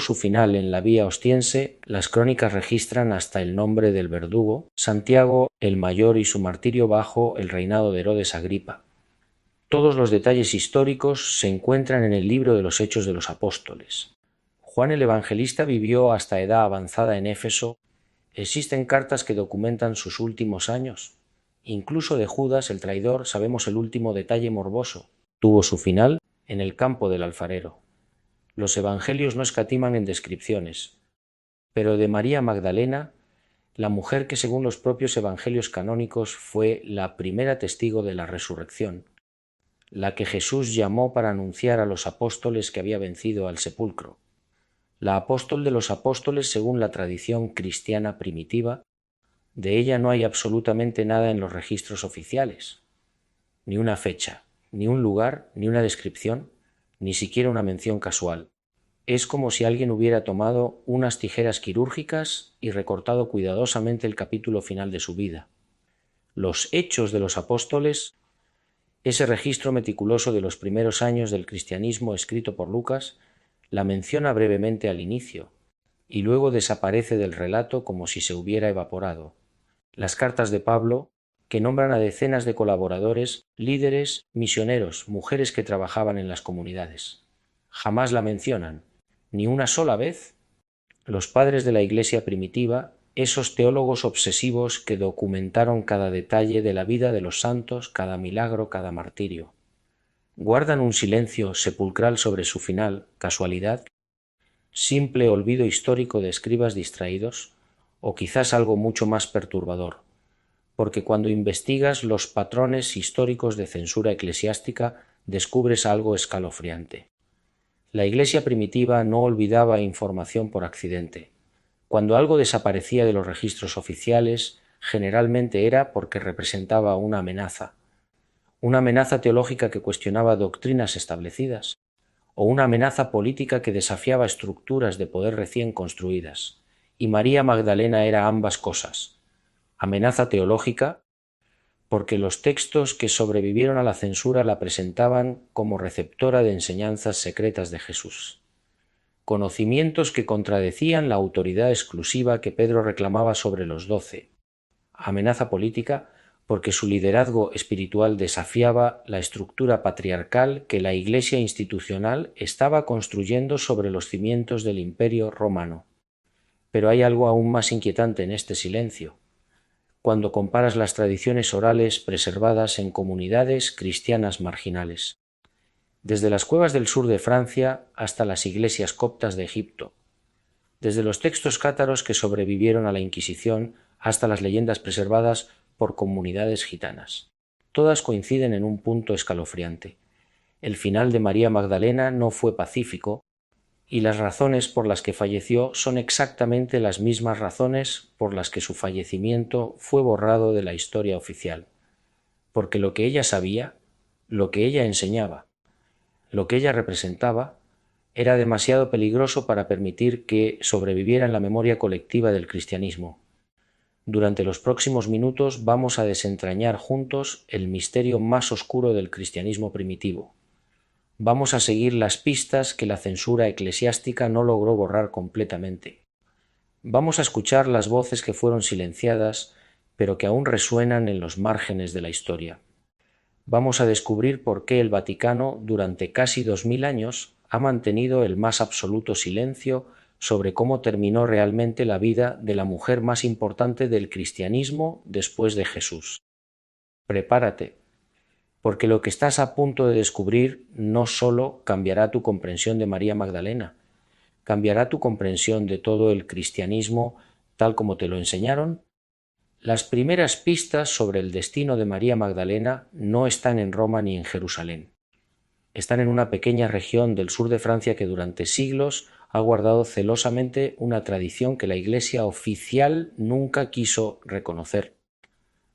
su final en la Vía Ostiense, las crónicas registran hasta el nombre del verdugo, Santiago el Mayor, y su martirio bajo el reinado de Herodes Agripa. Todos los detalles históricos se encuentran en el libro de los Hechos de los Apóstoles. Juan el Evangelista vivió hasta edad avanzada en Éfeso. Existen cartas que documentan sus últimos años. Incluso de Judas, el traidor, sabemos el último detalle morboso. Tuvo su final en el campo del alfarero. Los evangelios no escatiman en descripciones, pero de María Magdalena, la mujer que según los propios evangelios canónicos fue la primera testigo de la resurrección, la que Jesús llamó para anunciar a los apóstoles que había vencido al sepulcro, la apóstol de los apóstoles según la tradición cristiana primitiva. De ella no hay absolutamente nada en los registros oficiales, ni una fecha, ni un lugar, ni una descripción, ni siquiera una mención casual. Es como si alguien hubiera tomado unas tijeras quirúrgicas y recortado cuidadosamente el capítulo final de su vida. Los Hechos de los Apóstoles, ese registro meticuloso de los primeros años del cristianismo escrito por Lucas, la menciona brevemente al inicio, y luego desaparece del relato como si se hubiera evaporado. Las cartas de Pablo, que nombran a decenas de colaboradores, líderes, misioneros, mujeres que trabajaban en las comunidades, jamás la mencionan, ni una sola vez. Los padres de la Iglesia primitiva, esos teólogos obsesivos que documentaron cada detalle de la vida de los santos, cada milagro, cada martirio, guardan un silencio sepulcral sobre su final. ¿Casualidad? ¿Simple olvido histórico de escribas distraídos? O quizás algo mucho más perturbador, porque cuando investigas los patrones históricos de censura eclesiástica descubres algo escalofriante. La Iglesia primitiva no olvidaba información por accidente. Cuando algo desaparecía de los registros oficiales, generalmente era porque representaba una amenaza teológica que cuestionaba doctrinas establecidas, o una amenaza política que desafiaba estructuras de poder recién construidas. Y María Magdalena era ambas cosas. Amenaza teológica, porque los textos que sobrevivieron a la censura la presentaban como receptora de enseñanzas secretas de Jesús. Conocimientos que contradecían la autoridad exclusiva que Pedro reclamaba sobre los 12. Amenaza política, porque su liderazgo espiritual desafiaba la estructura patriarcal que la Iglesia institucional estaba construyendo sobre los cimientos del Imperio romano. Pero hay algo aún más inquietante en este silencio. Cuando comparas las tradiciones orales preservadas en comunidades cristianas marginales, desde las cuevas del sur de Francia hasta las iglesias coptas de Egipto, desde los textos cátaros que sobrevivieron a la Inquisición hasta las leyendas preservadas por comunidades gitanas. Todas coinciden en un punto escalofriante. El final de María Magdalena no fue pacífico, y las razones por las que falleció son exactamente las mismas razones por las que su fallecimiento fue borrado de la historia oficial. Porque lo que ella sabía, lo que ella enseñaba, lo que ella representaba, era demasiado peligroso para permitir que sobreviviera en la memoria colectiva del cristianismo. Durante los próximos minutos vamos a desentrañar juntos el misterio más oscuro del cristianismo primitivo. Vamos a seguir las pistas que la censura eclesiástica no logró borrar completamente. Vamos a escuchar las voces que fueron silenciadas, pero que aún resuenan en los márgenes de la historia. Vamos a descubrir por qué el Vaticano, durante casi 2000 años, ha mantenido el más absoluto silencio sobre cómo terminó realmente la vida de la mujer más importante del cristianismo después de Jesús. Prepárate, porque lo que estás a punto de descubrir no solo cambiará tu comprensión de María Magdalena, cambiará tu comprensión de todo el cristianismo tal como te lo enseñaron. Las primeras pistas sobre el destino de María Magdalena no están en Roma ni en Jerusalén. Están en una pequeña región del sur de Francia que durante siglos ha guardado celosamente una tradición que la Iglesia oficial nunca quiso reconocer.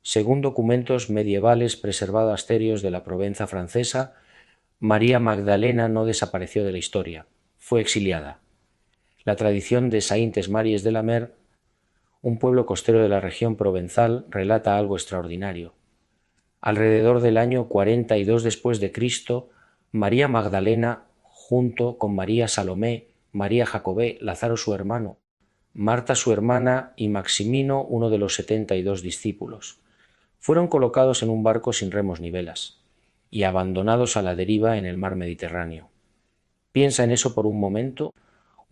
Según documentos medievales preservados asterios de la Provenza francesa, María Magdalena no desapareció de la historia, fue exiliada. La tradición de Saintes-Maries de la Mer, un pueblo costero de la región provenzal, relata algo extraordinario. Alrededor del año 42 después de Cristo, María Magdalena, junto con María Salomé, María Jacobé, Lázaro su hermano, Marta su hermana y Maximino, uno de los 72 discípulos, fueron colocados en un barco sin remos ni velas y abandonados a la deriva en el mar Mediterráneo. Piensa en eso por un momento.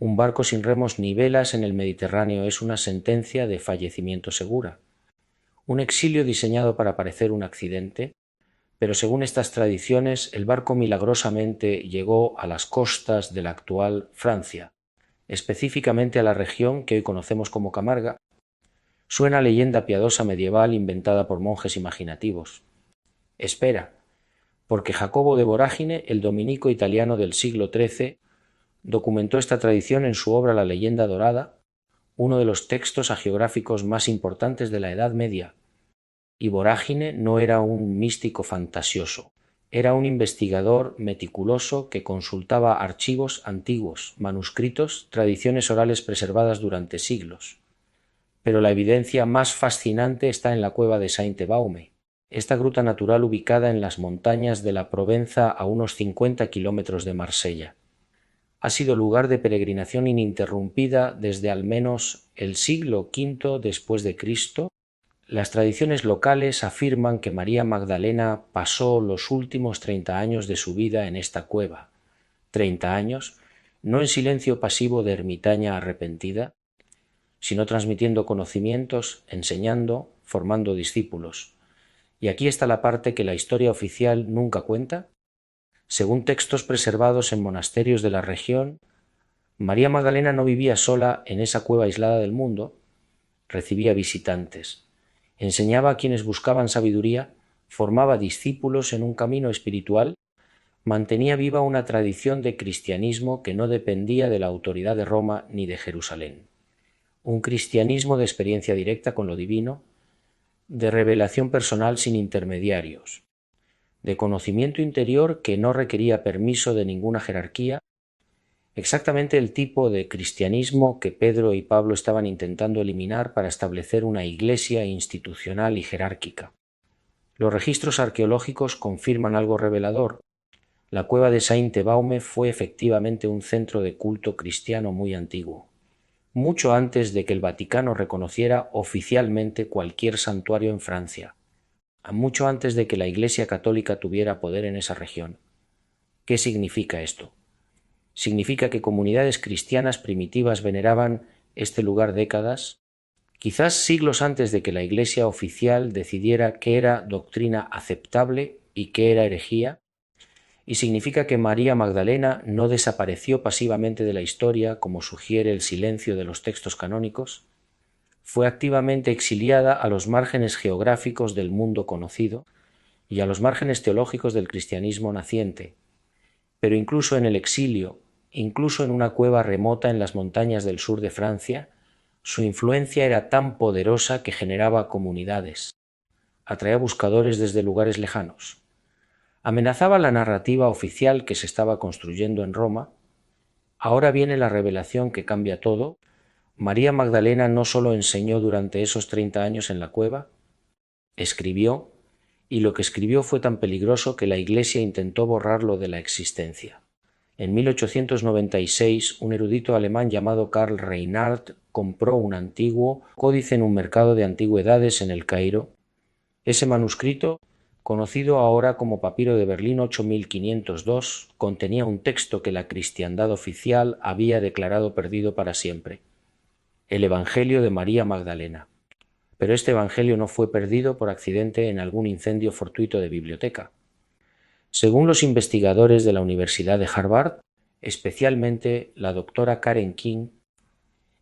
Un barco sin remos ni velas en el Mediterráneo es una sentencia de fallecimiento segura, un exilio diseñado para parecer un accidente, pero según estas tradiciones el barco milagrosamente llegó a las costas de la actual Francia, específicamente a la región que hoy conocemos como Camarga. Suena a leyenda piadosa medieval inventada por monjes imaginativos. Espera, porque Jacobo de Vorágine, el dominico italiano del siglo XIII, documentó esta tradición en su obra La leyenda dorada, uno de los textos hagiográficos más importantes de la Edad Media. Y Vorágine no era un místico fantasioso, era un investigador meticuloso que consultaba archivos antiguos, manuscritos, tradiciones orales preservadas durante siglos. Pero la evidencia más fascinante está en la cueva de Sainte-Baume, esta gruta natural ubicada en las montañas de la Provenza a unos 50 kilómetros de Marsella. Ha sido lugar de peregrinación ininterrumpida desde al menos el siglo V después de Cristo. Las tradiciones locales afirman que María Magdalena pasó los últimos 30 años de su vida en esta cueva. 30 años, no en silencio pasivo de ermitaña arrepentida, sino transmitiendo conocimientos, enseñando, formando discípulos. Y aquí está la parte que la historia oficial nunca cuenta. Según textos preservados en monasterios de la región, María Magdalena no vivía sola en esa cueva aislada del mundo, recibía visitantes, enseñaba a quienes buscaban sabiduría, formaba discípulos en un camino espiritual, mantenía viva una tradición de cristianismo que no dependía de la autoridad de Roma ni de Jerusalén. Un cristianismo de experiencia directa con lo divino, de revelación personal sin intermediarios, de conocimiento interior que no requería permiso de ninguna jerarquía, exactamente el tipo de cristianismo que Pedro y Pablo estaban intentando eliminar para establecer una iglesia institucional y jerárquica. Los registros arqueológicos confirman algo revelador. La cueva de Sainte-Baume fue efectivamente un centro de culto cristiano muy antiguo, mucho antes de que el Vaticano reconociera oficialmente cualquier santuario en Francia, mucho antes de que la Iglesia católica tuviera poder en esa región. ¿Qué significa esto? Significa que comunidades cristianas primitivas veneraban este lugar décadas, quizás siglos antes de que la Iglesia oficial decidiera qué era doctrina aceptable y qué era herejía, y significa que María Magdalena no desapareció pasivamente de la historia como sugiere el silencio de los textos canónicos, fue activamente exiliada a los márgenes geográficos del mundo conocido y a los márgenes teológicos del cristianismo naciente, pero incluso en el exilio, incluso en una cueva remota en las montañas del sur de Francia, su influencia era tan poderosa que generaba comunidades, atraía buscadores desde lugares lejanos. Amenazaba la narrativa oficial que se estaba construyendo en Roma. Ahora viene la revelación que cambia todo. María Magdalena no solo enseñó durante esos 30 años en la cueva, escribió, y lo que escribió fue tan peligroso que la Iglesia intentó borrarlo de la existencia. En 1896, un erudito alemán llamado Karl Reinhardt compró un antiguo códice en un mercado de antigüedades en El Cairo. Ese manuscrito, conocido ahora como Papiro de Berlín 8502, contenía un texto que la cristiandad oficial había declarado perdido para siempre: el Evangelio de María Magdalena. Pero este Evangelio no fue perdido por accidente en algún incendio fortuito de biblioteca. Según los investigadores de la Universidad de Harvard, especialmente la doctora Karen King,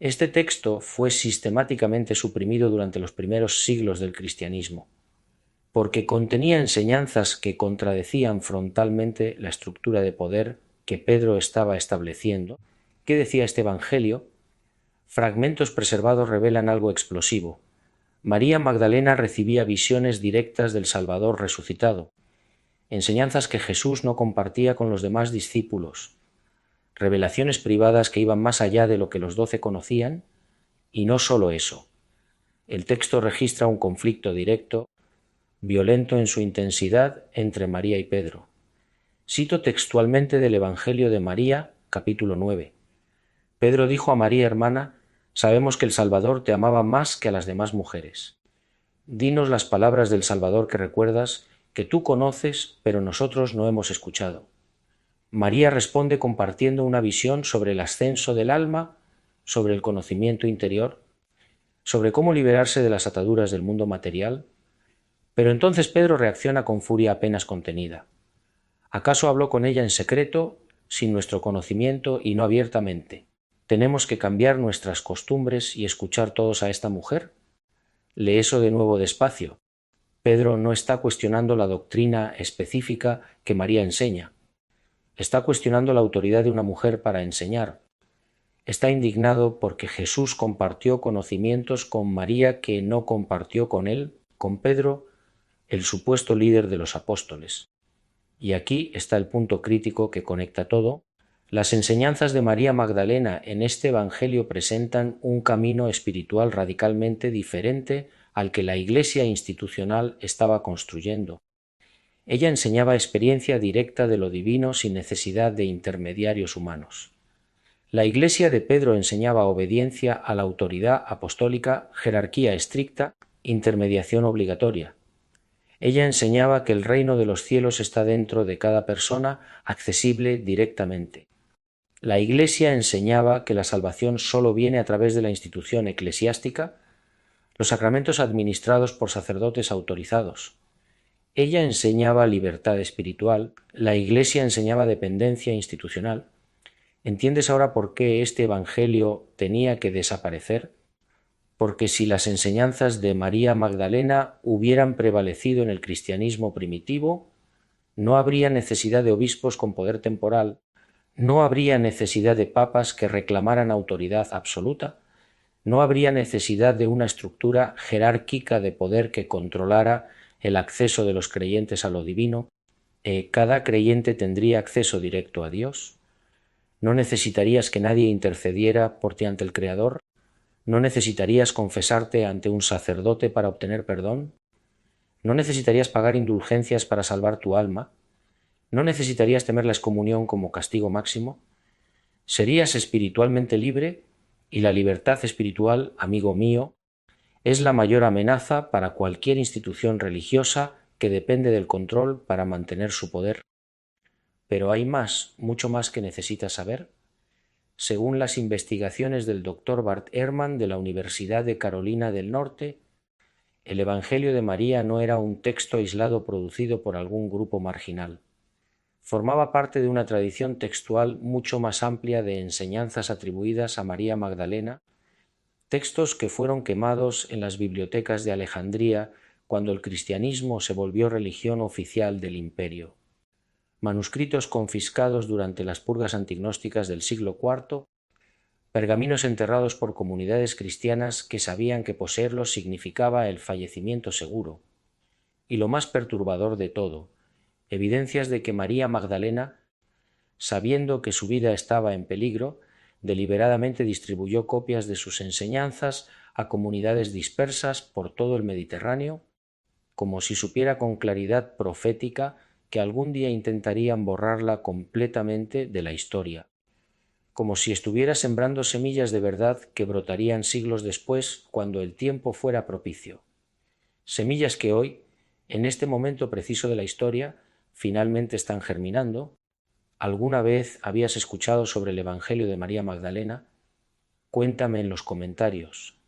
este texto fue sistemáticamente suprimido durante los primeros siglos del cristianismo, porque contenía enseñanzas que contradecían frontalmente la estructura de poder que Pedro estaba estableciendo. ¿Qué decía este Evangelio? Fragmentos preservados revelan algo explosivo. María Magdalena recibía visiones directas del Salvador resucitado, enseñanzas que Jesús no compartía con los demás discípulos, revelaciones privadas que iban más allá de lo que los 12 conocían, y no solo eso. El texto registra un conflicto directo, violento en su intensidad, entre María y Pedro. Cito textualmente del Evangelio de María, capítulo 9. Pedro dijo a María, hermana, sabemos que el Salvador te amaba más que a las demás mujeres. Dinos las palabras del Salvador que recuerdas, que tú conoces, pero nosotros no hemos escuchado. María responde compartiendo una visión sobre el ascenso del alma, sobre el conocimiento interior, sobre cómo liberarse de las ataduras del mundo material. Pero entonces Pedro reacciona con furia apenas contenida. ¿Acaso habló con ella en secreto, sin nuestro conocimiento y no abiertamente? ¿Tenemos que cambiar nuestras costumbres y escuchar todos a esta mujer? Lee eso de nuevo despacio. Pedro no está cuestionando la doctrina específica que María enseña. Está cuestionando la autoridad de una mujer para enseñar. Está indignado porque Jesús compartió conocimientos con María que no compartió con él, con Pedro, el supuesto líder de los apóstoles. Y aquí está el punto crítico que conecta todo. Las enseñanzas de María Magdalena en este Evangelio presentan un camino espiritual radicalmente diferente al que la Iglesia institucional estaba construyendo. Ella enseñaba experiencia directa de lo divino sin necesidad de intermediarios humanos. La Iglesia de Pedro enseñaba obediencia a la autoridad apostólica, jerarquía estricta, intermediación obligatoria. Ella enseñaba que el reino de los cielos está dentro de cada persona, accesible directamente. La Iglesia enseñaba que la salvación sólo viene a través de la institución eclesiástica, los sacramentos administrados por sacerdotes autorizados. Ella enseñaba libertad espiritual, la Iglesia enseñaba dependencia institucional. ¿Entiendes ahora por qué este Evangelio tenía que desaparecer? Porque si las enseñanzas de María Magdalena hubieran prevalecido en el cristianismo primitivo, no habría necesidad de obispos con poder temporal, no habría necesidad de papas que reclamaran autoridad absoluta, no habría necesidad de una estructura jerárquica de poder que controlara el acceso de los creyentes a lo divino. Cada creyente tendría acceso directo a Dios. No necesitarías que nadie intercediera por ti ante el Creador. ¿No necesitarías confesarte ante un sacerdote para obtener perdón? ¿No necesitarías pagar indulgencias para salvar tu alma? ¿No necesitarías temer la excomunión como castigo máximo? Serías espiritualmente libre, y la libertad espiritual, amigo mío, es la mayor amenaza para cualquier institución religiosa que depende del control para mantener su poder. Pero hay más, mucho más que necesitas saber. Según las investigaciones del Dr. Bart Ehrman de la Universidad de Carolina del Norte, el Evangelio de María no era un texto aislado producido por algún grupo marginal. Formaba parte de una tradición textual mucho más amplia de enseñanzas atribuidas a María Magdalena, textos que fueron quemados en las bibliotecas de Alejandría cuando el cristianismo se volvió religión oficial del imperio. Manuscritos confiscados durante las purgas antignósticas del siglo IV, pergaminos enterrados por comunidades cristianas que sabían que poseerlos significaba el fallecimiento seguro, y lo más perturbador de todo, evidencias de que María Magdalena, sabiendo que su vida estaba en peligro, deliberadamente distribuyó copias de sus enseñanzas a comunidades dispersas por todo el Mediterráneo, como si supiera con claridad profética que algún día intentarían borrarla completamente de la historia, como si estuviera sembrando semillas de verdad que brotarían siglos después cuando el tiempo fuera propicio. Semillas que hoy, en este momento preciso de la historia, finalmente están germinando. ¿Alguna vez habías escuchado sobre el Evangelio de María Magdalena? Cuéntame en los comentarios.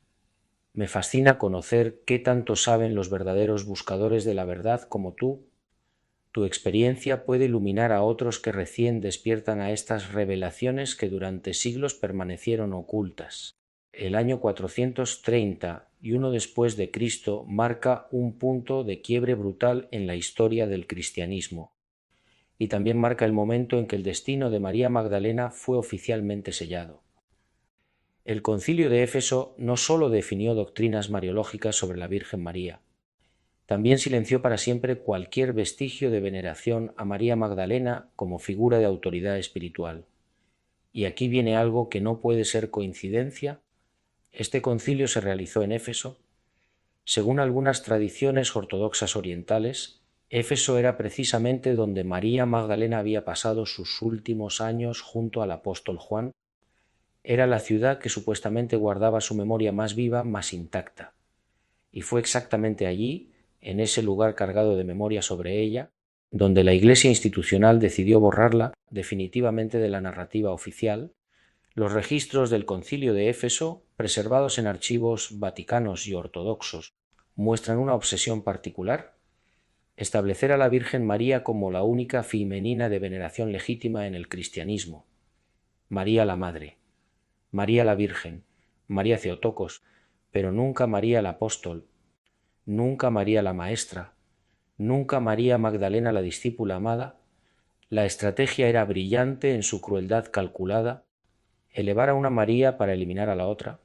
Me fascina conocer qué tanto saben los verdaderos buscadores de la verdad como tú. Tu experiencia puede iluminar a otros que recién despiertan a estas revelaciones que durante siglos permanecieron ocultas. El año 430 y uno después de Cristo marca un punto de quiebre brutal en la historia del cristianismo, y también marca el momento en que el destino de María Magdalena fue oficialmente sellado. El Concilio de Éfeso no sólo definió doctrinas mariológicas sobre la Virgen María, también silenció para siempre cualquier vestigio de veneración a María Magdalena como figura de autoridad espiritual. Y aquí viene algo que no puede ser coincidencia. Este concilio se realizó en Éfeso. Según algunas tradiciones ortodoxas orientales, Éfeso era precisamente donde María Magdalena había pasado sus últimos años junto al apóstol Juan. Era la ciudad que supuestamente guardaba su memoria más viva, más intacta. Y fue exactamente allí, en ese lugar cargado de memoria sobre ella, donde la Iglesia institucional decidió borrarla definitivamente de la narrativa oficial. Los registros del Concilio de Éfeso, preservados en archivos vaticanos y ortodoxos, muestran una obsesión particular: establecer a la Virgen María como la única femenina de veneración legítima en el cristianismo. María la Madre, María la Virgen, María Theotokos, pero nunca María la Apóstol, nunca María la Maestra, nunca María Magdalena la discípula amada. La estrategia era brillante en su crueldad calculada: elevar a una María para eliminar a la otra,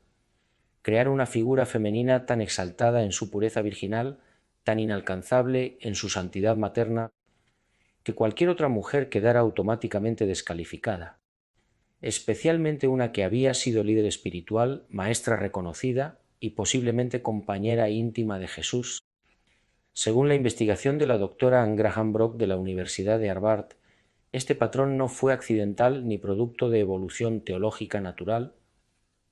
crear una figura femenina tan exaltada en su pureza virginal, tan inalcanzable en su santidad materna, que cualquier otra mujer quedara automáticamente descalificada, especialmente una que había sido líder espiritual, maestra reconocida y posiblemente compañera íntima de Jesús. Según la investigación de la doctora Anne Graham Brock de la Universidad de Harvard, este patrón no fue accidental ni producto de evolución teológica natural.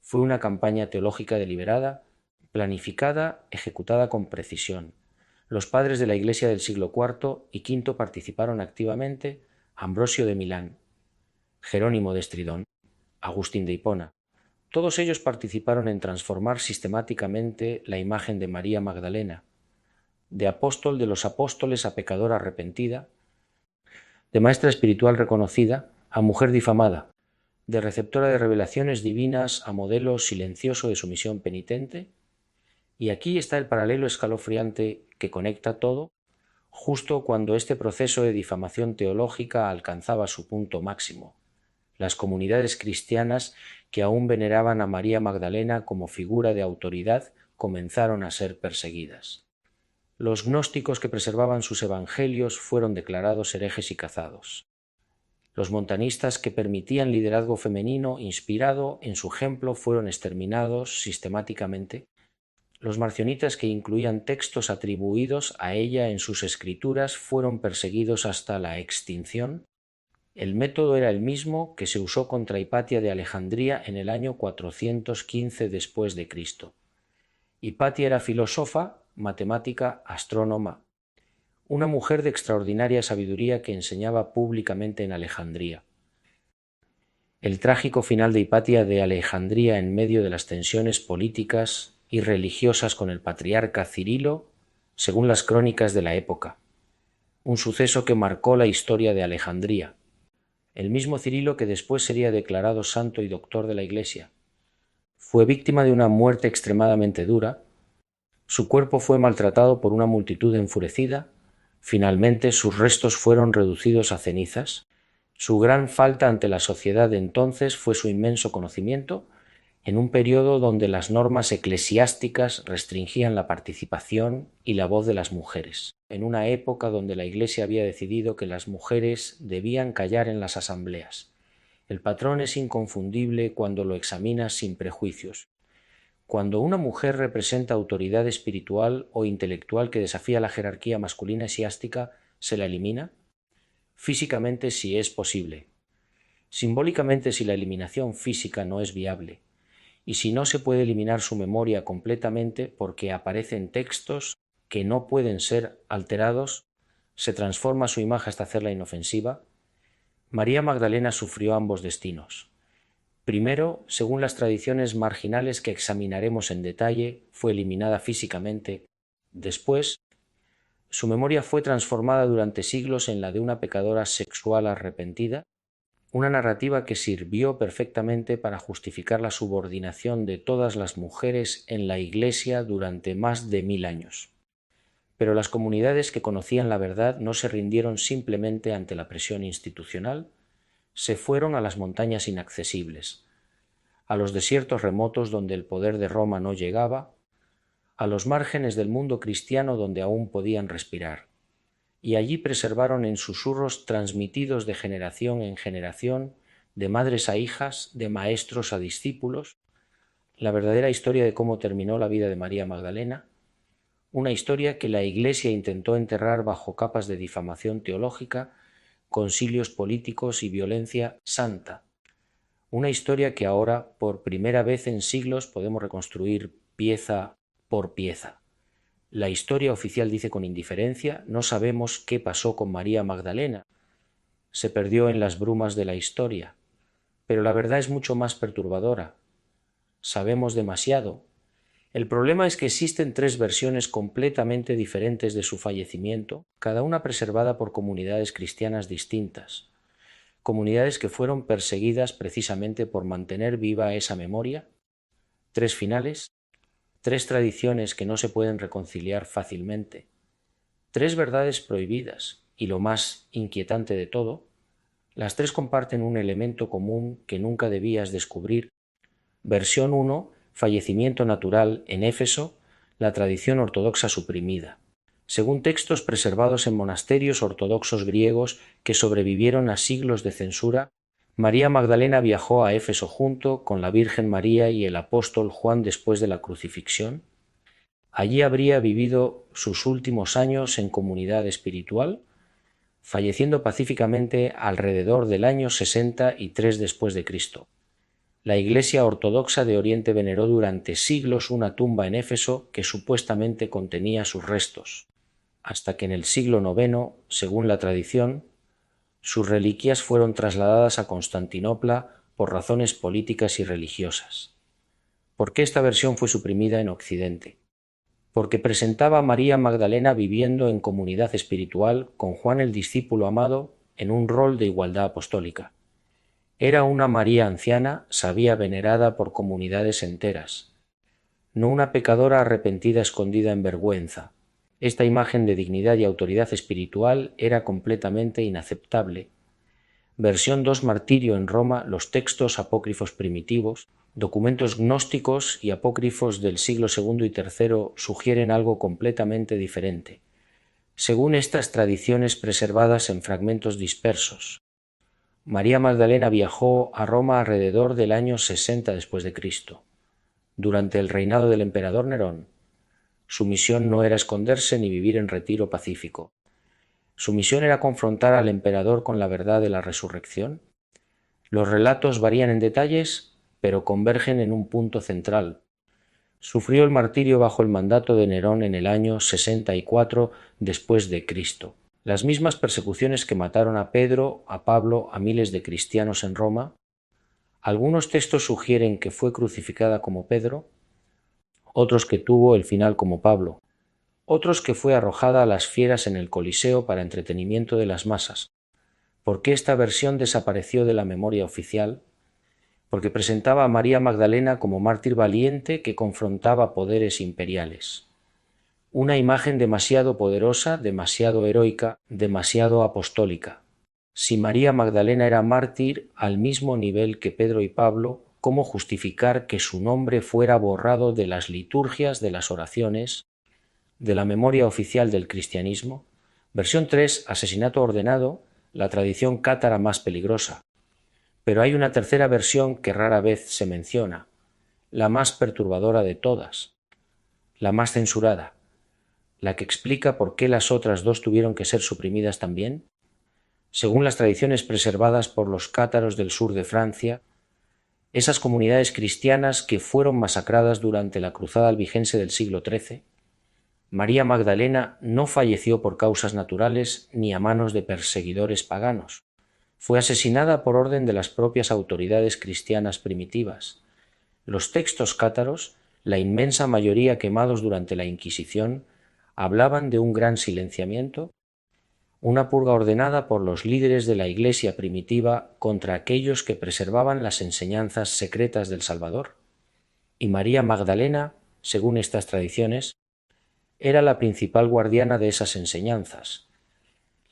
Fue una campaña teológica deliberada, planificada, ejecutada con precisión. Los padres de la Iglesia del siglo IV y V participaron activamente: Ambrosio de Milán, Jerónimo de Estridón, Agustín de Hipona. Todos ellos participaron en transformar sistemáticamente la imagen de María Magdalena, de apóstol de los apóstoles a pecadora arrepentida, de maestra espiritual reconocida a mujer difamada, de receptora de revelaciones divinas a modelo silencioso de sumisión penitente. Y aquí está el paralelo escalofriante que conecta todo, justo cuando este proceso de difamación teológica alcanzaba su punto máximo. Las comunidades cristianas que aún veneraban a María Magdalena como figura de autoridad comenzaron a ser perseguidas. Los gnósticos que preservaban sus evangelios fueron declarados herejes y cazados. Los montanistas que permitían liderazgo femenino inspirado en su ejemplo fueron exterminados sistemáticamente. Los marcionitas que incluían textos atribuidos a ella en sus escrituras fueron perseguidos hasta la extinción. El método era el mismo que se usó contra Hipatia de Alejandría en el año 415 después de Cristo. Hipatia era filósofa, matemática, astrónoma, una mujer de extraordinaria sabiduría que enseñaba públicamente en Alejandría. El trágico final de Hipatia de Alejandría en medio de las tensiones políticas y religiosas con el patriarca Cirilo, según las crónicas de la época, un suceso que marcó la historia de Alejandría. El mismo Cirilo que después sería declarado santo y doctor de la Iglesia. Fue víctima de una muerte extremadamente dura. Su cuerpo fue maltratado por una multitud enfurecida. Finalmente sus restos fueron reducidos a cenizas. Su gran falta ante la sociedad de entonces fue su inmenso conocimiento, en un periodo donde las normas eclesiásticas restringían la participación y la voz de las mujeres, en una época donde la Iglesia había decidido que las mujeres debían callar en las asambleas. El patrón es inconfundible cuando lo examinas sin prejuicios. Cuando una mujer representa autoridad espiritual o intelectual que desafía la jerarquía masculina eclesiástica, ¿se la elimina? Físicamente, si es posible. Simbólicamente, si la eliminación física no es viable. Y si no se puede eliminar su memoria completamente porque aparecen textos que no pueden ser alterados, se transforma su imagen hasta hacerla inofensiva. María Magdalena sufrió ambos destinos. Primero, según las tradiciones marginales que examinaremos en detalle, fue eliminada físicamente. Después, su memoria fue transformada durante siglos en la de una pecadora sexual arrepentida, una narrativa que sirvió perfectamente para justificar la subordinación de todas las mujeres en la Iglesia durante más de 1000 años. Pero las comunidades que conocían la verdad no se rindieron simplemente ante la presión institucional, se fueron a las montañas inaccesibles, a los desiertos remotos donde el poder de Roma no llegaba, a los márgenes del mundo cristiano donde aún podían respirar. Y allí preservaron en susurros transmitidos de generación en generación, de madres a hijas, de maestros a discípulos, la verdadera historia de cómo terminó la vida de María Magdalena, una historia que la Iglesia intentó enterrar bajo capas de difamación teológica, concilios políticos y violencia santa, Una historia que ahora, por primera vez en siglos, podemos reconstruir pieza por pieza. La historia oficial dice con indiferencia: no sabemos qué pasó con María Magdalena. Se perdió en las brumas de la historia. Pero la verdad es mucho más perturbadora. Sabemos demasiado. El problema es que existen tres versiones completamente diferentes de su fallecimiento, cada una preservada por comunidades cristianas distintas, comunidades que fueron perseguidas precisamente por mantener viva esa memoria, tres finales, tres tradiciones que no se pueden reconciliar fácilmente, tres verdades prohibidas y, lo más inquietante de todo, las tres comparten un elemento común que nunca debías descubrir. Versión 1: fallecimiento natural en Éfeso, la tradición ortodoxa suprimida. Según textos preservados en monasterios ortodoxos griegos que sobrevivieron a siglos de censura, María Magdalena viajó a Éfeso junto con la Virgen María y el apóstol Juan después de la crucifixión. Allí habría vivido sus últimos años en comunidad espiritual, falleciendo pacíficamente alrededor del año 63 después de Cristo. La Iglesia ortodoxa de Oriente veneró durante siglos una tumba en Éfeso que supuestamente contenía sus restos, hasta que en el siglo IX, según la tradición, sus reliquias fueron trasladadas a Constantinopla por razones políticas y religiosas. ¿Por qué esta versión fue suprimida en Occidente? Porque presentaba a María Magdalena viviendo en comunidad espiritual con Juan el discípulo amado en un rol de igualdad apostólica. Era una María anciana, sabia, venerada por comunidades enteras, no una pecadora arrepentida escondida en vergüenza. Esta imagen de dignidad y autoridad espiritual era completamente inaceptable. Versión 2: martirio en Roma, los textos apócrifos primitivos, documentos gnósticos y apócrifos del siglo II y III sugieren algo completamente diferente. Según estas tradiciones preservadas en fragmentos dispersos, María Magdalena viajó a Roma alrededor del año 60 después de Cristo. Durante el reinado del emperador Nerón, su misión no era esconderse ni vivir en retiro pacífico. Su misión era confrontar al emperador con la verdad de la resurrección. Los relatos varían en detalles, pero convergen en un punto central. Sufrió el martirio bajo el mandato de Nerón en el año 64 después de Cristo. Las mismas persecuciones que mataron a Pedro, a Pablo, a miles de cristianos en Roma. Algunos textos sugieren que fue crucificada como Pedro, otros que tuvo el final como Pablo, otros que fue arrojada a las fieras en el Coliseo para entretenimiento de las masas. ¿Por qué esta versión desapareció de la memoria oficial? Porque presentaba a María Magdalena como mártir valiente que confrontaba poderes imperiales. Una imagen demasiado poderosa, demasiado heroica, demasiado apostólica. Si María Magdalena era mártir al mismo nivel que Pedro y Pablo, ¿cómo justificar que su nombre fuera borrado de las liturgias, de las oraciones, de la memoria oficial del cristianismo? Versión 3: asesinato ordenado, la tradición cátara más peligrosa. Pero hay una tercera versión que rara vez se menciona, la más perturbadora de todas, la más censurada, la que explica por qué las otras dos tuvieron que ser suprimidas también. Según las tradiciones preservadas por los cátaros del sur de Francia, esas comunidades cristianas que fueron masacradas durante la cruzada albigense del siglo XIII, María Magdalena no falleció por causas naturales ni a manos de perseguidores paganos. Fue asesinada por orden de las propias autoridades cristianas primitivas. Los textos cátaros, la inmensa mayoría quemados durante la Inquisición, hablaban de un gran silenciamiento, una purga ordenada por los líderes de la Iglesia primitiva contra aquellos que preservaban las enseñanzas secretas del Salvador. Y María Magdalena, según estas tradiciones, era la principal guardiana de esas enseñanzas.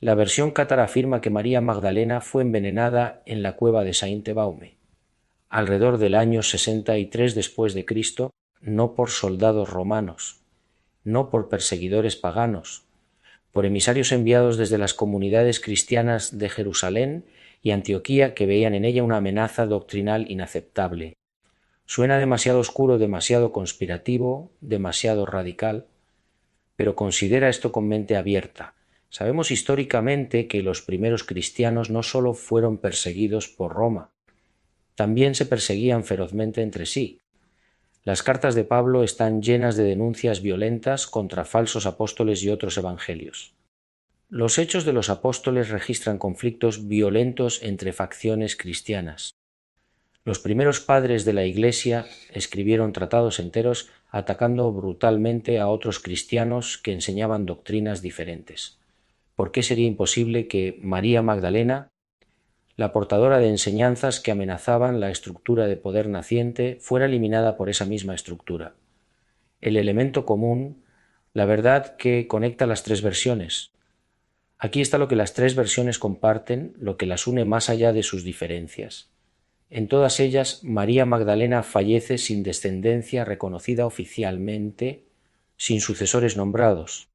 La versión cátara afirma que María Magdalena fue envenenada en la cueva de Sainte-Baume, alrededor del año 63 después de Cristo, no por soldados romanos, no por perseguidores paganos, por emisarios enviados desde las comunidades cristianas de Jerusalén y Antioquía que veían en ella una amenaza doctrinal inaceptable. Suena demasiado oscuro, demasiado conspirativo, demasiado radical, pero considera esto con mente abierta. Sabemos históricamente que los primeros cristianos no solo fueron perseguidos por Roma, también se perseguían ferozmente entre sí. Las cartas de Pablo están llenas de denuncias violentas contra falsos apóstoles y otros evangelios. Los Hechos de los Apóstoles registran conflictos violentos entre facciones cristianas. Los primeros padres de la Iglesia escribieron tratados enteros atacando brutalmente a otros cristianos que enseñaban doctrinas diferentes. ¿Por qué sería imposible que María Magdalena, la portadora de enseñanzas que amenazaban la estructura de poder naciente, fuera eliminada por esa misma estructura? El elemento común, la verdad que conecta las tres versiones. Aquí está lo que las tres versiones comparten, lo que las une más allá de sus diferencias. En todas ellas, María Magdalena fallece sin descendencia reconocida oficialmente, sin sucesores nombrados,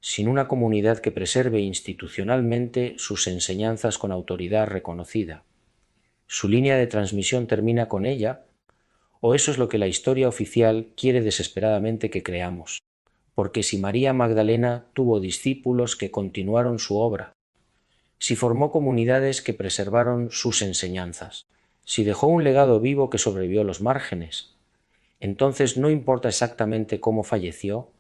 sin una comunidad que preserve institucionalmente sus enseñanzas con autoridad reconocida. Su línea de transmisión termina con ella, o eso es lo que la historia oficial quiere desesperadamente que creamos, porque si María Magdalena tuvo discípulos que continuaron su obra, si formó comunidades que preservaron sus enseñanzas, si dejó un legado vivo que sobrevivió a los márgenes, entonces no importa exactamente cómo falleció,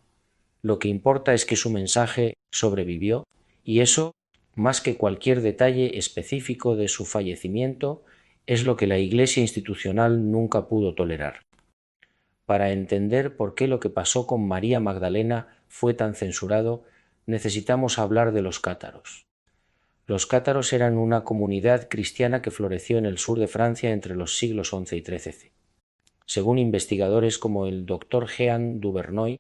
lo que importa es que su mensaje sobrevivió, y eso, más que cualquier detalle específico de su fallecimiento, es lo que la Iglesia institucional nunca pudo tolerar. Para entender por qué lo que pasó con María Magdalena fue tan censurado, necesitamos hablar de los cátaros. Los cátaros eran una comunidad cristiana que floreció en el sur de Francia entre los siglos XI y XIII. Según investigadores como el Dr. Jean Duvernoy,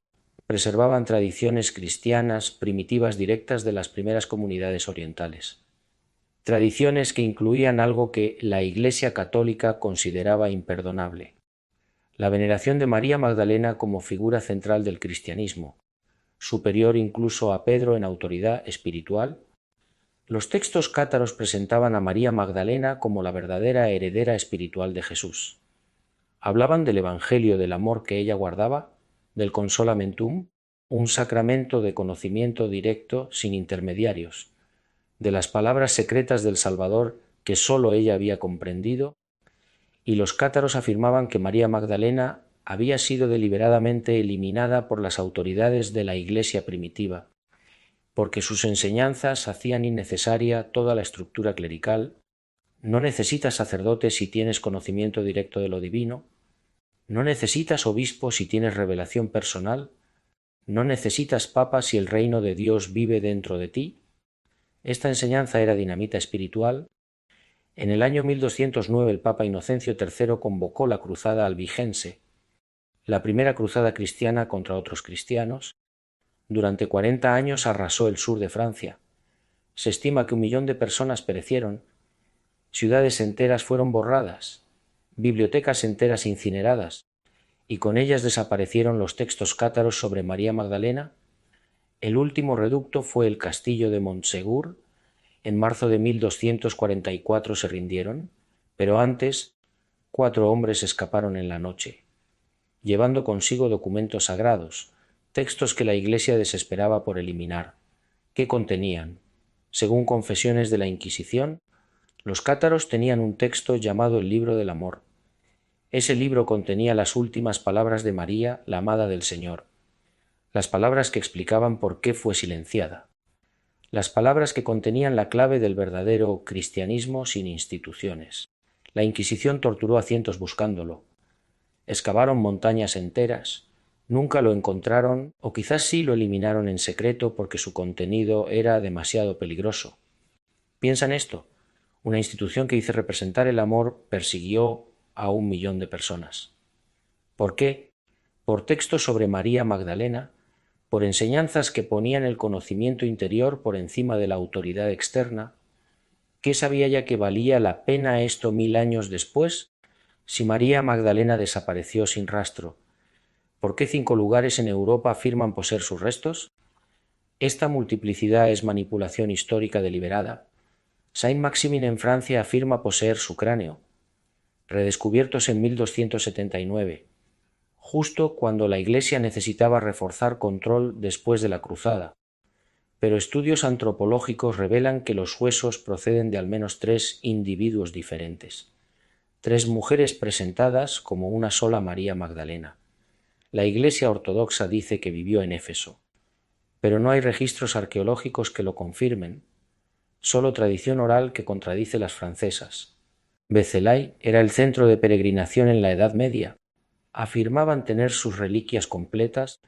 preservaban tradiciones cristianas primitivas directas de las primeras comunidades orientales. Tradiciones que incluían algo que la Iglesia católica consideraba imperdonable: la veneración de María Magdalena como figura central del cristianismo, superior incluso a Pedro en autoridad espiritual. Los textos cátaros presentaban a María Magdalena como la verdadera heredera espiritual de Jesús. Hablaban del Evangelio del amor que ella guardaba, del consolamentum, un sacramento de conocimiento directo sin intermediarios, de las palabras secretas del Salvador que sólo ella había comprendido, y los cátaros afirmaban que María Magdalena había sido deliberadamente eliminada por las autoridades de la Iglesia primitiva, porque sus enseñanzas hacían innecesaria toda la estructura clerical. No necesitas sacerdote si tienes conocimiento directo de lo divino, no necesitas obispo si tienes revelación personal, no necesitas papa si el reino de Dios vive dentro de ti. Esta enseñanza era dinamita espiritual. En el año 1209 el Papa Inocencio III convocó la Cruzada Albigense, la primera cruzada cristiana contra otros cristianos. Durante 40 años arrasó el sur de Francia. Se estima que 1 millón de personas perecieron, ciudades enteras fueron borradas, bibliotecas enteras incineradas, y con ellas desaparecieron los textos cátaros sobre María Magdalena. El último reducto fue el castillo de Montsegur. En marzo de 1244 se rindieron, pero antes 4 hombres escaparon en la noche, llevando consigo documentos sagrados, textos que la Iglesia desesperaba por eliminar. ¿Qué contenían? Según confesiones de la Inquisición, los cátaros tenían un texto llamado el Libro del Amor. Ese libro contenía las últimas palabras de María, la amada del Señor, las palabras que explicaban por qué fue silenciada, las palabras que contenían la clave del verdadero cristianismo sin instituciones. La Inquisición torturó a cientos buscándolo. Excavaron montañas enteras, nunca lo encontraron, o quizás sí lo eliminaron en secreto porque su contenido era demasiado peligroso. Piensa en esto: una institución que dice representar el amor persiguió a 1 millón de personas. ¿Por qué? Por textos sobre María Magdalena, por enseñanzas que ponían el conocimiento interior por encima de la autoridad externa. ¿Qué sabía ya que valía la pena esto 1000 años después? Si María Magdalena desapareció sin rastro, ¿por qué 5 lugares en Europa afirman poseer sus restos? Esta multiplicidad es manipulación histórica deliberada. Saint-Maximin en Francia afirma poseer su cráneo, redescubiertos en 1279, justo cuando la Iglesia necesitaba reforzar control después de la Cruzada. Pero estudios antropológicos revelan que los huesos proceden de al menos 3 individuos diferentes. 3 mujeres presentadas como una sola María Magdalena. La Iglesia ortodoxa dice que vivió en Éfeso, pero no hay registros arqueológicos que lo confirmen, solo tradición oral que contradice las francesas. Becelay era el centro de peregrinación en la Edad Media. Afirmaban tener sus reliquias completas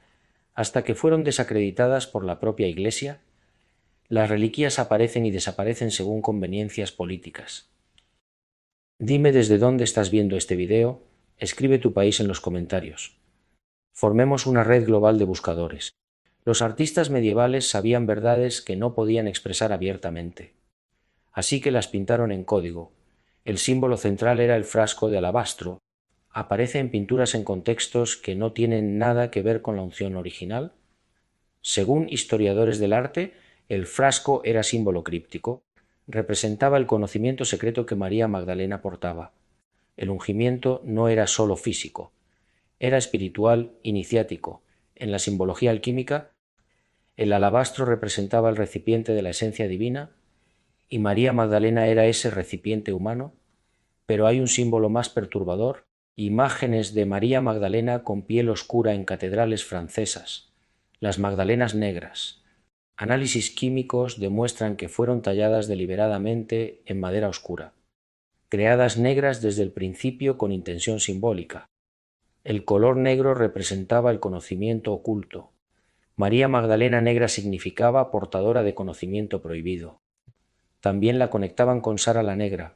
hasta que fueron desacreditadas por la propia Iglesia. Las reliquias aparecen y desaparecen según conveniencias políticas. Dime desde dónde estás viendo este video, escribe tu país en los comentarios. Formemos una red global de buscadores. Los artistas medievales sabían verdades que no podían expresar abiertamente. Así que las pintaron en código. El símbolo central era el frasco de alabastro. Aparece en pinturas en contextos que no tienen nada que ver con la unción original. Según historiadores del arte, el frasco era símbolo críptico. Representaba el conocimiento secreto que María Magdalena portaba. El ungimiento no era sólo físico, era espiritual, iniciático. En la simbología alquímica, el alabastro representaba el recipiente de la esencia divina y María Magdalena era ese recipiente humano, pero hay un símbolo más perturbador: imágenes de María Magdalena con piel oscura en catedrales francesas, las Magdalenas negras. Análisis químicos demuestran que fueron talladas deliberadamente en madera oscura, creadas negras desde el principio con intención simbólica. El color negro representaba el conocimiento oculto. María Magdalena negra significaba portadora de conocimiento prohibido. También la conectaban con Sara la Negra.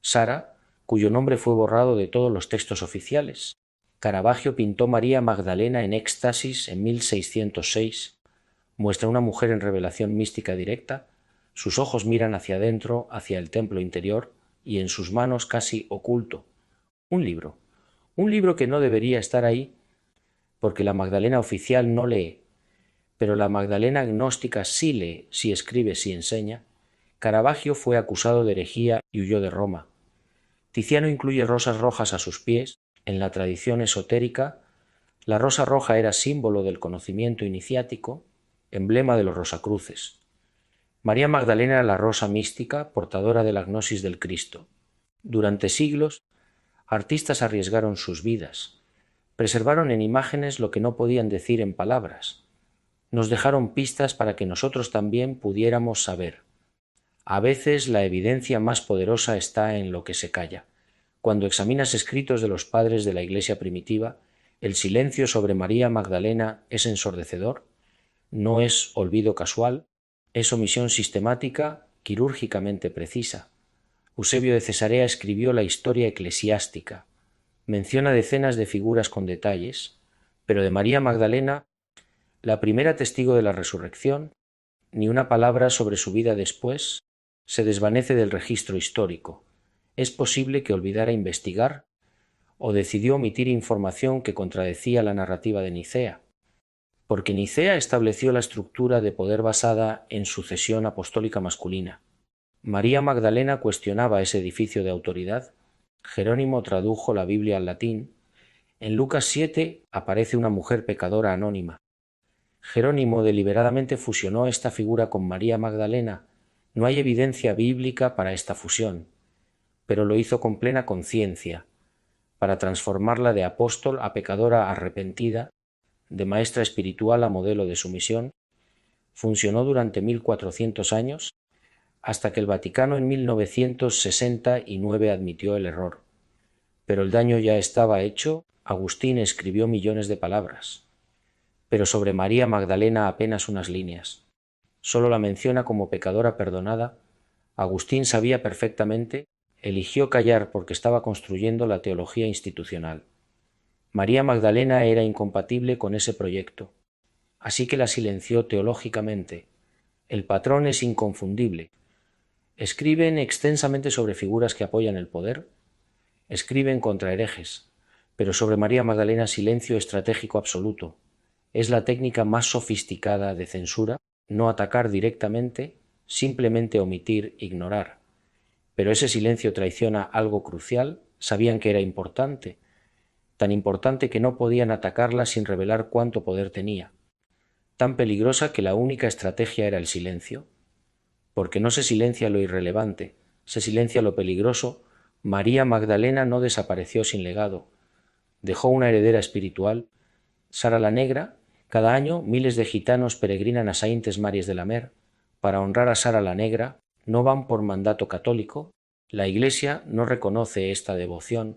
Sara, cuyo nombre fue borrado de todos los textos oficiales. Caravaggio pintó María Magdalena en éxtasis en 1606. Muestra una mujer en revelación mística directa. Sus ojos miran hacia adentro, hacia el templo interior, y en sus manos casi oculto un libro. Un libro que no debería estar ahí, porque la Magdalena oficial no lee, pero la Magdalena gnóstica sí lee, sí escribe, sí enseña. Caravaggio fue acusado de herejía y huyó de Roma. Tiziano incluye rosas rojas a sus pies. En la tradición esotérica, la rosa roja era símbolo del conocimiento iniciático, emblema de los rosacruces. María Magdalena era la rosa mística, portadora de la gnosis del Cristo. Durante siglos, artistas arriesgaron sus vidas, preservaron en imágenes lo que no podían decir en palabras, nos dejaron pistas para que nosotros también pudiéramos saber. A veces la evidencia más poderosa está en lo que se calla. Cuando examinas escritos de los padres de la Iglesia primitiva, el silencio sobre María Magdalena es ensordecedor, no es olvido casual, es omisión sistemática, quirúrgicamente precisa. Eusebio de Cesarea escribió la historia eclesiástica. Menciona decenas de figuras con detalles, pero de María Magdalena, la primera testigo de la resurrección, ni una palabra sobre su vida después, se desvanece del registro histórico. Es posible que olvidara investigar o decidió omitir información que contradecía la narrativa de Nicea, porque Nicea estableció la estructura de poder basada en sucesión apostólica masculina. María Magdalena cuestionaba ese edificio de autoridad. Jerónimo tradujo la Biblia al latín. En Lucas 7 aparece una mujer pecadora anónima. Jerónimo deliberadamente fusionó esta figura con María Magdalena. No hay evidencia bíblica para esta fusión, pero lo hizo con plena conciencia, para transformarla de apóstol a pecadora arrepentida, de maestra espiritual a modelo de sumisión. Funcionó durante 1400 años, hasta que el Vaticano en 1969 admitió el error. Pero el daño ya estaba hecho. Agustín escribió millones de palabras, pero sobre María Magdalena apenas unas líneas. Solo la menciona como pecadora perdonada. Agustín sabía perfectamente, eligió callar porque estaba construyendo la teología institucional. María Magdalena era incompatible con ese proyecto, así que la silenció teológicamente. El patrón es inconfundible. Escriben extensamente sobre figuras que apoyan el poder, escriben contra herejes, pero sobre María Magdalena silencio estratégico absoluto. Es la técnica más sofisticada de censura, no atacar directamente, simplemente omitir, ignorar. Pero ese silencio traiciona algo crucial. Sabían que era importante, tan importante que no podían atacarla sin revelar cuánto poder tenía, tan peligrosa que la única estrategia era el silencio, porque no se silencia lo irrelevante, se silencia lo peligroso María Magdalena no desapareció sin legado. Dejó una heredera espiritual, Sara la Negra. Cada año miles de gitanos peregrinan a Saintes Maries de la Mer para honrar a Sara la Negra. No van por mandato católico. La Iglesia no reconoce esta devoción.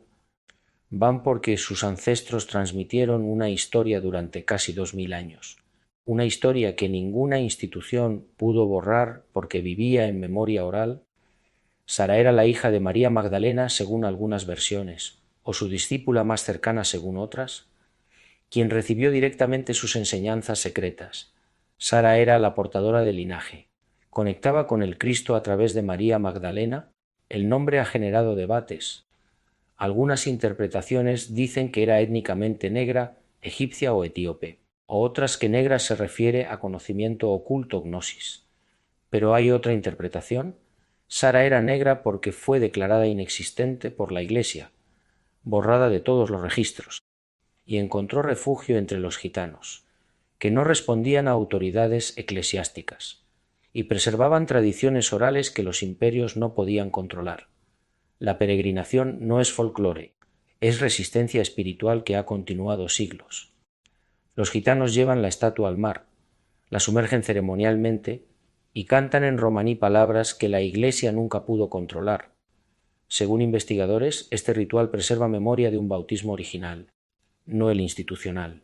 Van porque sus ancestros transmitieron una historia durante casi 2000 años. Una historia que ninguna institución pudo borrar porque vivía en memoria oral. Sara era la hija de María Magdalena según algunas versiones, o su discípula más cercana según otras, quien recibió directamente sus enseñanzas secretas. Sara era la portadora del linaje. Conectaba con el Cristo a través de María Magdalena. El nombre ha generado debates. Algunas interpretaciones dicen que era étnicamente negra, egipcia o etíope, o otras que negra se refiere a conocimiento oculto, gnosis. Pero hay otra interpretación. Sara era negra porque fue declarada inexistente por la Iglesia, borrada de todos los registros, y encontró refugio entre los gitanos, que no respondían a autoridades eclesiásticas, y preservaban tradiciones orales que los imperios no podían controlar. La peregrinación no es folclore, es resistencia espiritual que ha continuado siglos. Los gitanos llevan la estatua al mar, la sumergen ceremonialmente y cantan en romaní palabras que la Iglesia nunca pudo controlar. Según investigadores, este ritual preserva memoria de un bautismo original, no el institucional,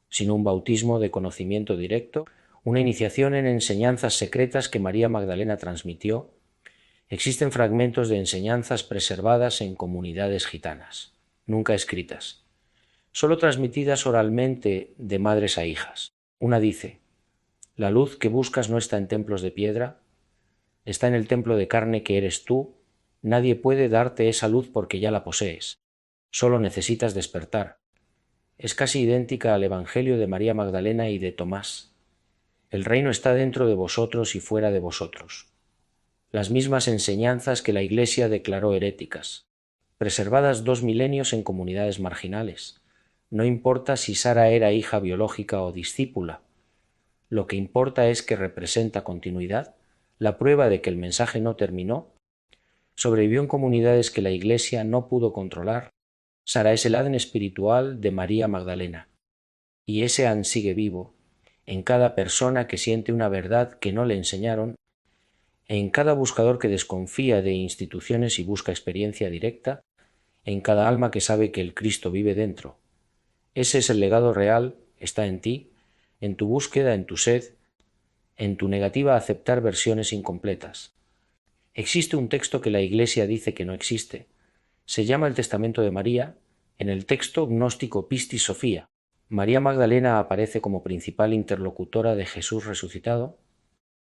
sino un bautismo de conocimiento directo, una iniciación en enseñanzas secretas que María Magdalena transmitió. Existen fragmentos de enseñanzas preservadas en comunidades gitanas, nunca escritas, solo transmitidas oralmente de madres a hijas. Una dice: la luz que buscas no está en templos de piedra, está en el templo de carne que eres tú. Nadie puede darte esa luz porque ya la posees, solo necesitas despertar. Es casi idéntica al Evangelio de María Magdalena y de Tomás. El reino está dentro de vosotros y fuera de vosotros. Las mismas enseñanzas que la Iglesia declaró heréticas, preservadas 2 milenios en comunidades marginales. No importa si Sara era hija biológica o discípula. Lo que importa es que representa continuidad, la prueba de que el mensaje no terminó. Sobrevivió en comunidades que la Iglesia no pudo controlar. Sara es el ADN espiritual de María Magdalena. Y ese ADN sigue vivo en cada persona que siente una verdad que no le enseñaron, en cada buscador que desconfía de instituciones y busca experiencia directa, en cada alma que sabe que el Cristo vive dentro. Ese es el legado real, está en ti, en tu búsqueda, en tu sed, en tu negativa a aceptar versiones incompletas. Existe un texto que la Iglesia dice que no existe. Se llama el Testamento de María. En el texto gnóstico Pistis Sophia, María Magdalena aparece como principal interlocutora de Jesús resucitado.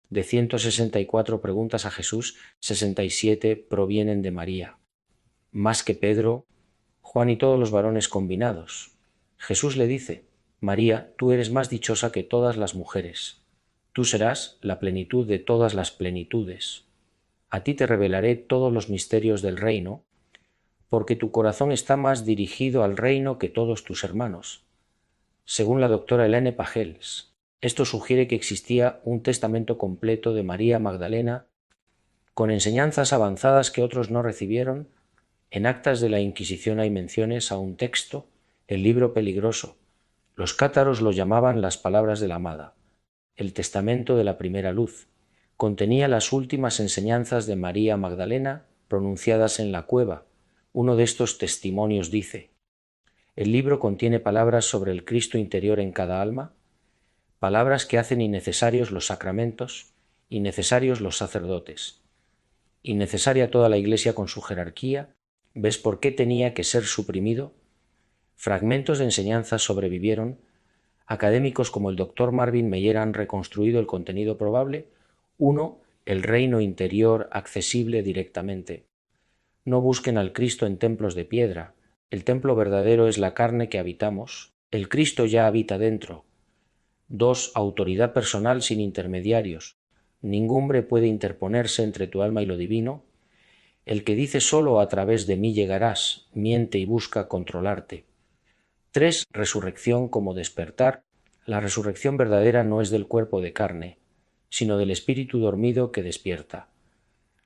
De 164 preguntas a Jesús, 67 provienen de María. Más que Pedro, Juan y todos los varones combinados. Jesús le dice: María, tú eres más dichosa que todas las mujeres. Tú serás la plenitud de todas las plenitudes. A ti te revelaré todos los misterios del reino, porque tu corazón está más dirigido al reino que todos tus hermanos. Según la doctora Helene Pagels, esto sugiere que existía un testamento completo de María Magdalena, con enseñanzas avanzadas que otros no recibieron. En actas de la Inquisición hay menciones a un texto, el libro peligroso. Los cátaros lo llamaban las palabras de la amada, el testamento de la primera luz. Contenía las últimas enseñanzas de María Magdalena pronunciadas en la cueva. Uno de estos testimonios dice: el libro contiene palabras sobre el Cristo interior en cada alma, palabras que hacen innecesarios los sacramentos, innecesarios los sacerdotes, innecesaria toda la Iglesia con su jerarquía. ¿Ves por qué tenía que ser suprimido? Fragmentos de enseñanzas sobrevivieron. Académicos como el Dr. Marvin Meyer han reconstruido el contenido probable. 1. El reino interior accesible directamente. No busquen al Cristo en templos de piedra. El templo verdadero es la carne que habitamos. El Cristo ya habita dentro. 2. Autoridad personal sin intermediarios. Ningún hombre puede interponerse entre tu alma y lo divino. El que dice solo a través de mí llegarás, miente y busca controlarte. 3. Resurrección como despertar. La resurrección verdadera no es del cuerpo de carne, sino del espíritu dormido que despierta.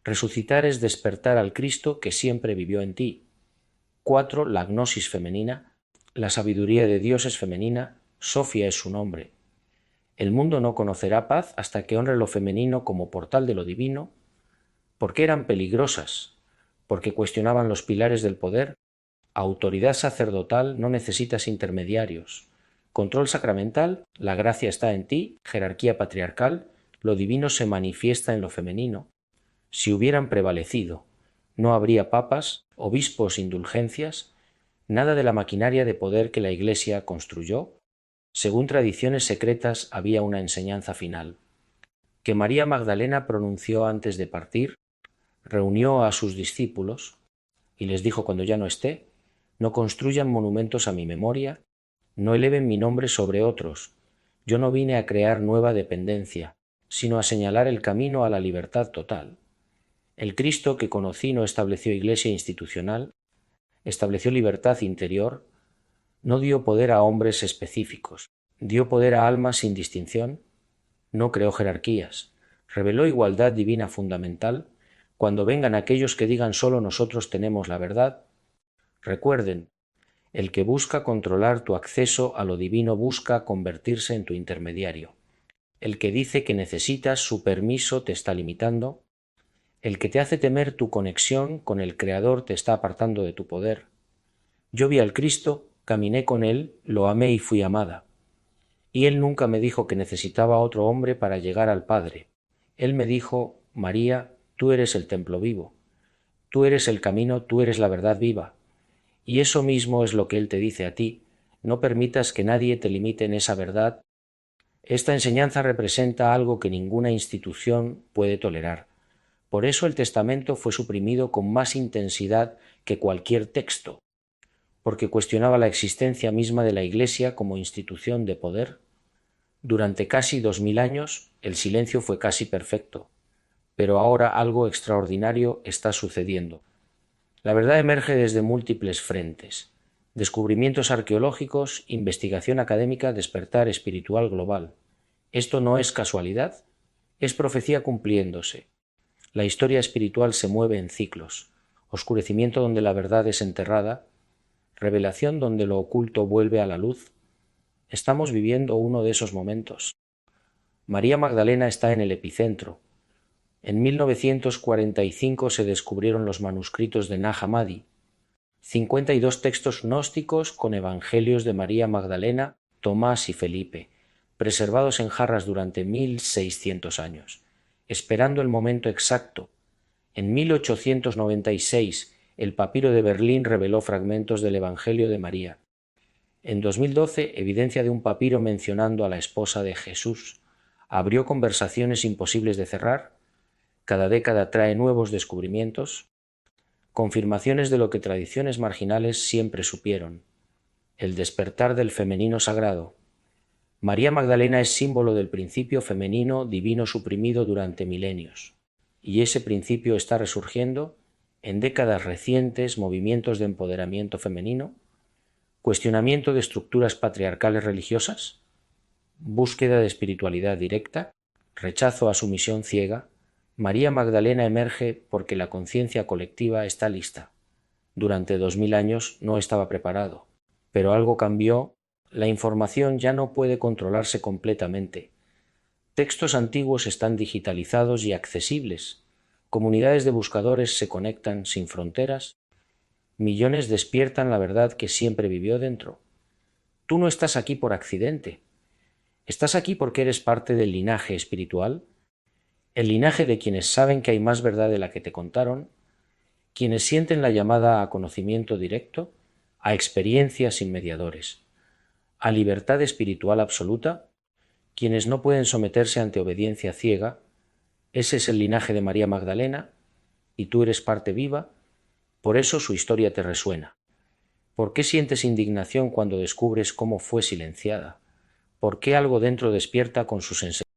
Resucitar es despertar al Cristo que siempre vivió en ti. 4. La gnosis femenina. La sabiduría de Dios es femenina, Sofía es su nombre. El mundo no conocerá paz hasta que honre lo femenino como portal de lo divino, porque eran peligrosas, porque cuestionaban los pilares del poder. Autoridad sacerdotal, no necesitas intermediarios. Control sacramental, la gracia está en ti. Jerarquía patriarcal, lo divino se manifiesta en lo femenino. Si hubieran prevalecido, no habría papas, obispos, indulgencias, nada de la maquinaria de poder que la Iglesia construyó. Según tradiciones secretas había una enseñanza final, que María Magdalena pronunció antes de partir, reunió a sus discípulos y les dijo: cuando ya no esté, no construyan monumentos a mi memoria, no eleven mi nombre sobre otros. Yo no vine a crear nueva dependencia, sino a señalar el camino a la libertad total. El Cristo que conocí no estableció iglesia institucional, estableció libertad interior, no dio poder a hombres específicos, dio poder a almas sin distinción, no creó jerarquías, reveló igualdad divina fundamental. Cuando vengan aquellos que digan solo nosotros tenemos la verdad, recuerden, el que busca controlar tu acceso a lo divino busca convertirse en tu intermediario. El que dice que necesitas su permiso te está limitando. El que te hace temer tu conexión con el Creador te está apartando de tu poder. Yo vi al Cristo, caminé con Él, lo amé y fui amada. Y Él nunca me dijo que necesitaba otro hombre para llegar al Padre. Él me dijo: María, tú eres el templo vivo, tú eres el camino, tú eres la verdad viva. Y eso mismo es lo que Él te dice a ti: no permitas que nadie te limite en esa verdad. Esta enseñanza representa algo que ninguna institución puede tolerar. Por eso el testamento fue suprimido con más intensidad que cualquier texto, porque cuestionaba la existencia misma de la Iglesia como institución de poder. Durante casi 2000 años el silencio fue casi perfecto, pero ahora algo extraordinario está sucediendo. La verdad emerge desde múltiples frentes: descubrimientos arqueológicos, investigación académica, despertar espiritual global. Esto no es casualidad, es profecía cumpliéndose. La historia espiritual se mueve en ciclos: oscurecimiento donde la verdad es enterrada, revelación donde lo oculto vuelve a la luz. Estamos viviendo uno de esos momentos. María Magdalena está en el epicentro. En 1945 se descubrieron los manuscritos de Nag Hammadi, 52 textos gnósticos con evangelios de María Magdalena, Tomás y Felipe, preservados en jarras durante 1600 años, esperando el momento exacto. En 1896 el papiro de Berlín reveló fragmentos del Evangelio de María. En 2012, evidencia de un papiro mencionando a la esposa de Jesús. Abrió conversaciones imposibles de cerrar. Cada década trae nuevos descubrimientos, confirmaciones de lo que tradiciones marginales siempre supieron: el despertar del femenino sagrado. María Magdalena es símbolo del principio femenino divino suprimido durante milenios, y ese principio está resurgiendo en décadas recientes. Movimientos de empoderamiento femenino, cuestionamiento de estructuras patriarcales religiosas, búsqueda de espiritualidad directa, rechazo a sumisión ciega. María Magdalena emerge porque la conciencia colectiva está lista. Durante 2000 años no estaba preparado, pero algo cambió. La información ya no puede controlarse completamente. Textos antiguos están digitalizados y accesibles. Comunidades de buscadores se conectan sin fronteras. Millones despiertan la verdad que siempre vivió dentro. Tú no estás aquí por accidente. Estás aquí porque eres parte del linaje espiritual, el linaje de quienes saben que hay más verdad de la que te contaron, quienes sienten la llamada a conocimiento directo, a experiencias sin mediadores, a libertad espiritual absoluta, quienes no pueden someterse ante obediencia ciega. Ese es el linaje de María Magdalena, y tú eres parte viva. Por eso su historia te resuena. ¿Por qué sientes indignación cuando descubres cómo fue silenciada? ¿Por qué algo dentro despierta con sus enseñanzas?